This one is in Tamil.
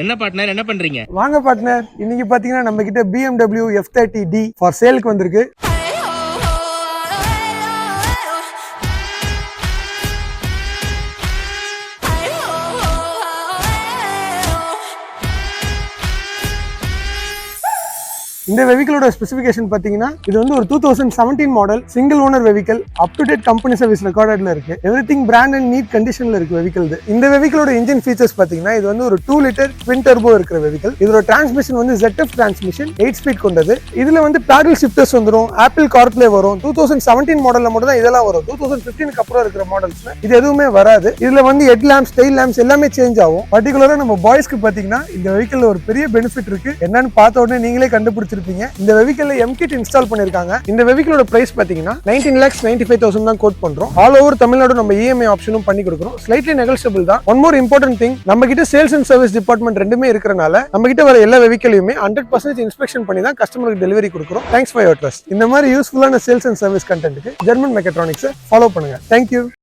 என்ன பார்ட்னர், என்ன பண்றீங்க? வாங்க பார்ட்னர், இன்னைக்கு பாத்தீங்கன்னா நம்ம கிட்ட BMW F30D ஃபார் சேலுக்கு வந்திருக்கு. இந்த வெஹிக்கிளோட ஸ்பெசிஃபிகேஷன் பாத்தீங்கன்னா இது வந்து ஒரு 2017 model single owner vehicle, up to date company service ரெக்கார்டட்ல இருக்கு. எவ்ரிதிங் பிராண்ட் அண்ட் நீட் கண்டிஷன்ல இருக்கு வெஹிக்கிள். இந்த வெஹிக்கிளோட இன்ஜின் ஃபீச்சர்ஸ் பாத்தீங்கன்னா இது வந்து ஒரு 2 லிட்டர் ட்வின் டர்போ இருக்கிற வெஹிக்கிள். இதோட டிரான்ஸ்மிஷன் வந்து ZF டிரான்ஸ்மிஷன் 8 ஸ்பீட் கொண்டது. இதுல வந்து பேடல் ஷிஃப்டர்ஸ் வந்துரும், ஆப்பிள் கார்ப்ளே வரும். 2017 மாடல்ல மட்டும் தான் இதெல்லாம் வரும். 2015க்கு அப்புறம் இருக்கிற மாடல்ஸ்ல இது எதுவுமே வராது. இதுல வந்து ஹெட் லாம்ப்ஸ், டெயில் லாம்ப்ஸ் எல்லாமே சேஞ்ச் ஆகும். பர்டிகுலரா நம்ம பாய்ஸ்க்கு பாத்தீங்கன்னா இந்த வெஹிக்கிள்ல ஒரு பெரிய பெனிஃபிட் இருக்கு. என்னன்னு பார்த்த உடனே நீங்களே கண்டுபிடிச்சிருப்பீங்க. இந்த வெஹிக்கிள்ல MKit இன்ஸ்டால் பண்ணிருக்காங்க. இந்த வெஹிக்கிளோட பிரைஸ் பாத்தீங்கன்னா 19,95,000 தான் கோட் பண்றோம். ஆல் ஓவர் தமிழ்நாடு நம்ம EMI ஆப்ஷனும் பண்ணி கொடுக்குறோம். ஸ்லைட்லி நெகோஷியபிள் தான். ஒன் மோர் இம்பார்ட்டன்ட் திங், நம்ம கிட்ட சேல்ஸ் அண்ட் சர்வீஸ் டிபார்ட்மெண்ட் ரெண்டுமே இருக்கறனால நம்ம கிட்ட வர எல்லா வெஹிக்கிளையுமே 100% இன்ஸ்பெக்ஷன் பண்ணி தான் கஸ்டமருக்கு டெலிவரி கொடுக்குறோம். Thanks for your trust. இந்த மாதிரி யூஸ்ஃபுல்லான சேல்ஸ் அண்ட் சர்வீஸ் கண்டென்ட்க்கு ஜெர்மன் மெக்காட்ரானிக்ஸ் ஃபாலோ பண்ணுங்க. தேங்க்யூ.